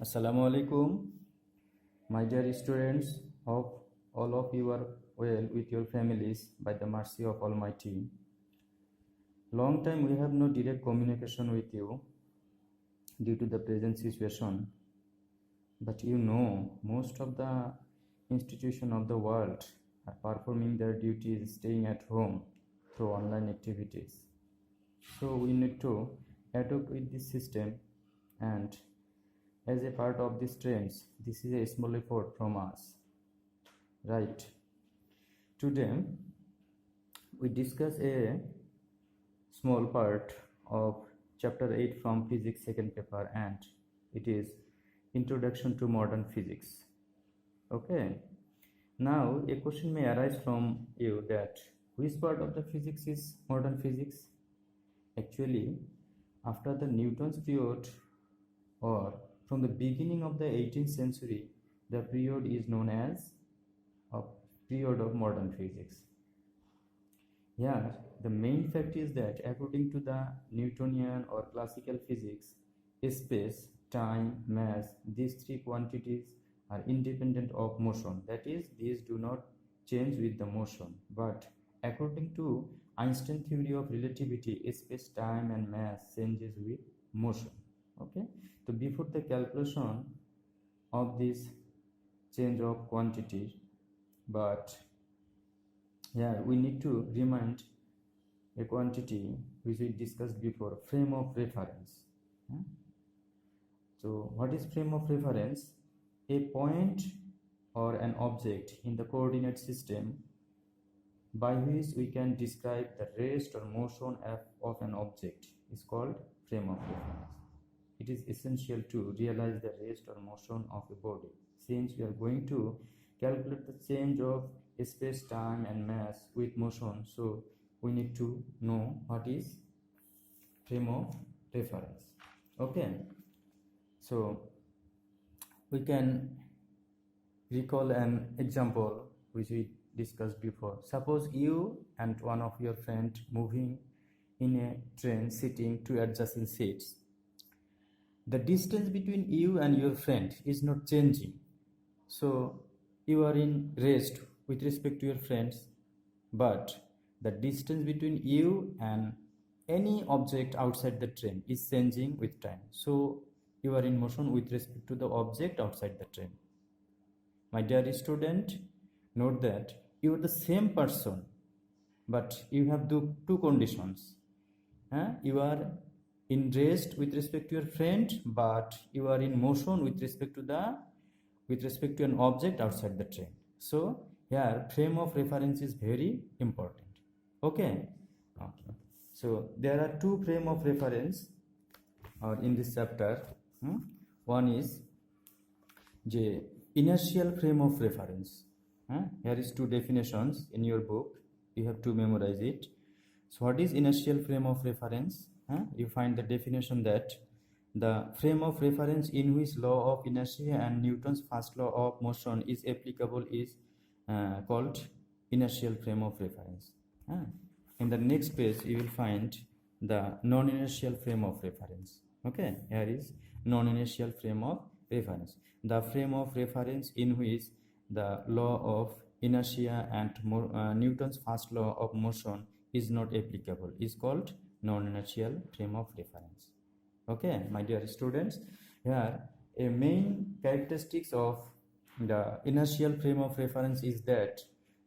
Assalamu alaikum, my dear students. Hope all of you are well with your families by the mercy of Almighty. Long time we have no direct communication with you due to the present situation, but you know most of the institutions of the world are performing their duties staying at home through online activities. So we need to adapt with this system, and as a part of these trends, this is a small effort from us, right? Today we discuss a small part of chapter 8 from physics second paper, and it is introduction to modern physics. Okay, now a question may arise from you that which part of the physics is modern physics? Actually, after the Newton's period, or from the beginning of the 18th century, the period is known as a period of modern physics. Here, the main fact is that according to the Newtonian or classical physics, space, time, mass, these three quantities are independent of motion. That is, these do not change with the motion. But according to Einstein's theory of relativity, space, time and mass changes with motion. Okay, so before the calculation of this change of quantity, but here we need to remind a quantity which we discussed before, frame of reference. So what is frame of reference? A point or an object in the coordinate system by which we can describe the rest or motion of an object is called frame of reference. It is essential to realize the rest or motion of a body. Since we are going to calculate the change of space, time and mass with motion, so we need to know what is frame of reference. Okay, so we can recall an example which we discussed before. Suppose you and one of your friends moving in a train sitting two adjacent seats. The distance between you and your friend is not changing, so you are in rest with respect to your friends, but the distance between you and any object outside the train is changing with time, so you are in motion with respect to the object outside the train. My dear student, note that you are the same person, but you have two conditions. You are in rest with respect to your friend, but you are in motion with respect to an object outside the train. So here frame of reference is very important. Okay. So there are two frame of reference in this chapter. One is the inertial frame of reference. Here is two definitions in your book. You have to memorize it. So what is inertial frame of reference? You find the definition that the frame of reference in which law of inertia and Newton's first law of motion is applicable is called inertial frame of reference. In the next page you will find the non-inertial frame of reference. Okay, here is non-inertial frame of reference. The frame of reference in which the law of inertia and Newton's first law of motion is not applicable is called non-inertial frame of reference. Okay, my dear students, here a main characteristics of the inertial frame of reference is that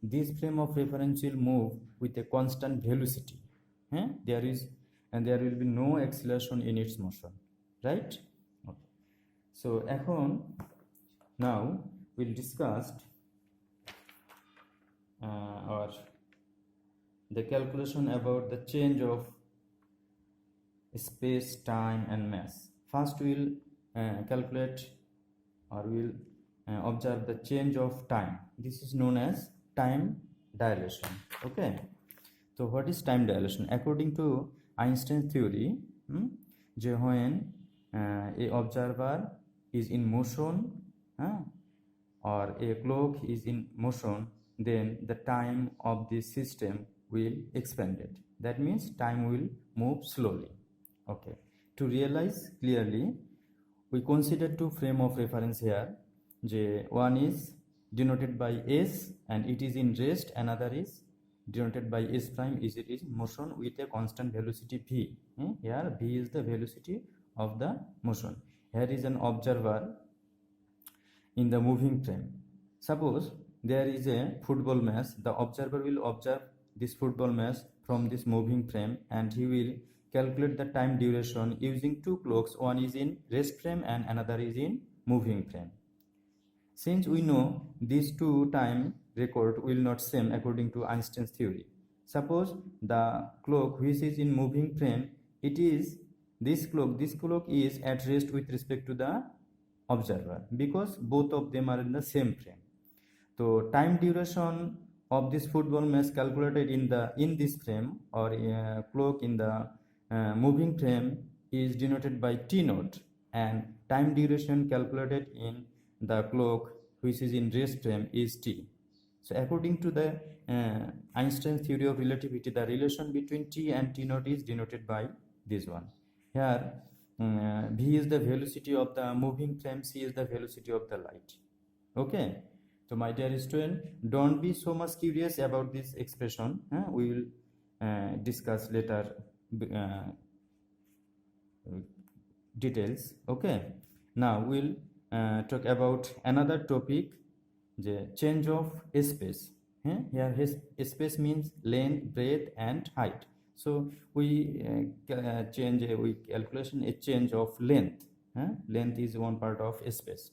this frame of reference will move with a constant velocity. There will be no acceleration in its motion, right? Okay. So now we'll discuss or the calculation about the change of space, time and mass. First we will calculate or we will observe the change of time. This is known as time dilation. Okay, so what is time dilation? According to Einstein's theory, when a observer is in motion or a clock is in motion, then the time of this system will expanded. That means time will move slowly. Okay, to realize clearly we consider two frame of reference here. One is denoted by s and it is in rest, another is denoted by s prime, is it is motion with a constant velocity v. Here v is the velocity of the motion. Here is an observer in the moving frame. Suppose there is a football match, the observer will observe this football match from this moving frame and he will calculate the time duration using two clocks. One is in rest frame and another is in moving frame. Since we know these two time record will not same according to Einstein's theory. Suppose the clock which is in moving frame, it is this clock is at rest with respect to the observer because both of them are in the same frame. So time duration of this football match calculated in this frame or clock in the moving frame is denoted by t naught, and time duration calculated in the clock which is in rest frame is t. So according to the Einstein's theory of relativity, the relation between t and t naught is denoted by this one. Here v is the velocity of the moving frame, c is the velocity of the light. Okay, so my dear student, don't be so much curious about this expression. We will discuss later details. Okay, now we'll talk about another topic, the change of space. Here space means length, breadth and height. So we calculation a change of length. Length is one part of space.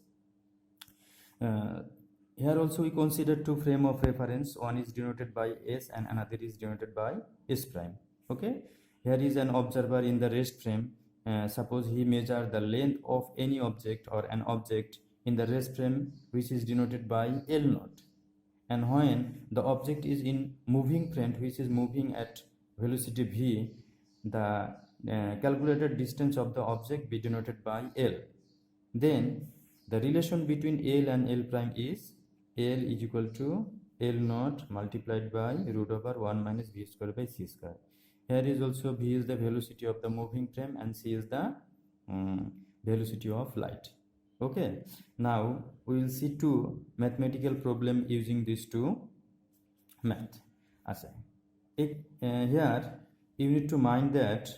Here also we consider two frame of reference. One is denoted by s and another is denoted by s prime. Okay, here is an observer in the rest frame. Suppose he measure the length of any object or an object in the rest frame which is denoted by L naught, and when the object is in moving frame which is moving at velocity v, the calculated distance of the object be denoted by L. Then the relation between L and L prime is L is equal to L naught multiplied by root over 1 minus v square by c square. Here is also v is the velocity of the moving frame and c is the velocity of light. Okay, now we will see two mathematical problem using these two math. Here you need to mind that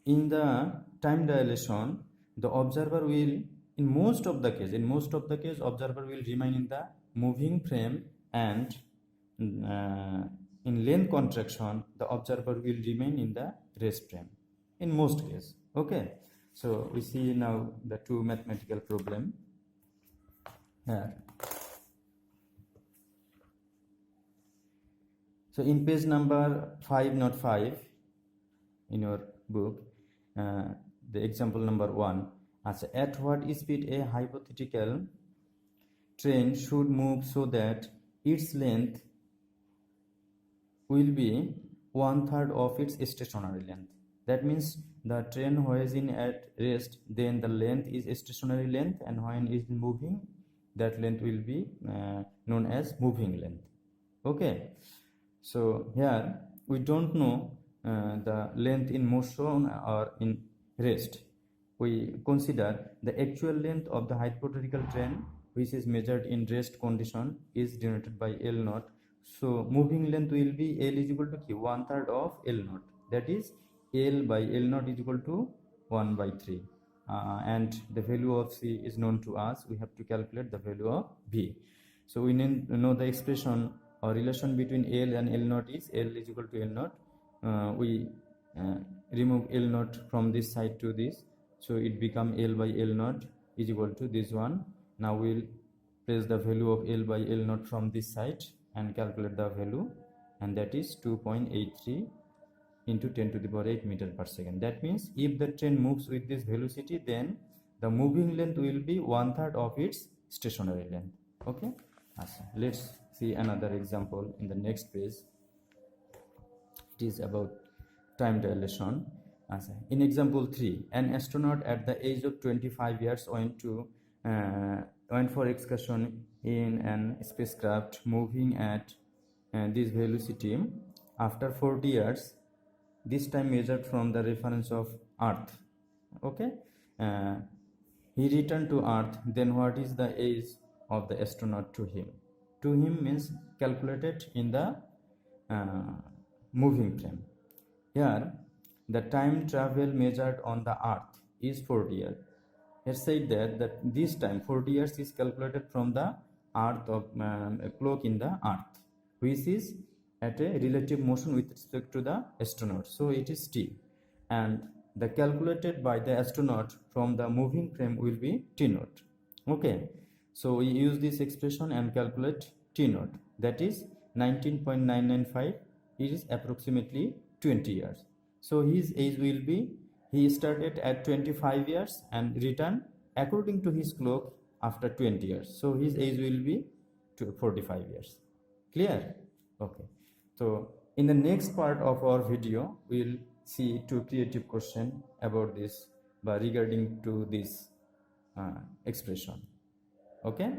in the time dilation, the observer will, in most of the case observer will remain in the moving frame, and in length contraction the observer will remain in the rest frame in most cases. Okay, so we see now the two mathematical problem here. So in page number 505 in your book, the example number 1, at what speed a hypothetical train should move so that its length will be 1/3 of its stationary length. That means the train was in at rest, then the length is stationary length, and when it is moving, that length will be known as moving length. Okay, so here we don't know the length in motion or in rest. We consider the actual length of the hypothetical train which is measured in rest condition is denoted by L naught. So moving length will be L is equal to 1/3 of L naught, that is L by L naught is equal to 1/3, and the value of C is known to us. We have to calculate the value of V. So we need to know the expression or relation between L and L naught is L is equal to L naught. We remove L naught from this side to this, so it become L by L naught is equal to this one. Now we'll place the value of L by L naught from this side and calculate the value, and that is 2.83 into 10 to the power 8 meter per second. That means if the train moves with this velocity, then the moving length will be 1/3 of its stationary length. Okay, let's see another example in the next page. It is about time dilation. In example 3, an astronaut at the age of 25 years went for excursion in an spacecraft moving at this velocity. After 40 years, this time measured from the reference of Earth. Okay, he returned to earth, then what is the age of the astronaut to him? To him means calculated in the uh, moving frame. Here, the time travel measured on the earth is 40 years. It said that this time 40 years is calculated from the earth of a clock in the earth, which is at a relative motion with respect to the astronaut. So it is t, and the calculated by the astronaut from the moving frame will be t naught. Okay, so we use this expression and calculate t naught, that is 19.995. it is approximately 20 years. So his age will be, he started at 25 years and returned according to his clock after 20 years. So his age will be 45 years. Clear? Okay. So in the next part of our video, we'll see two creative questions about this, but regarding to this expression. Okay.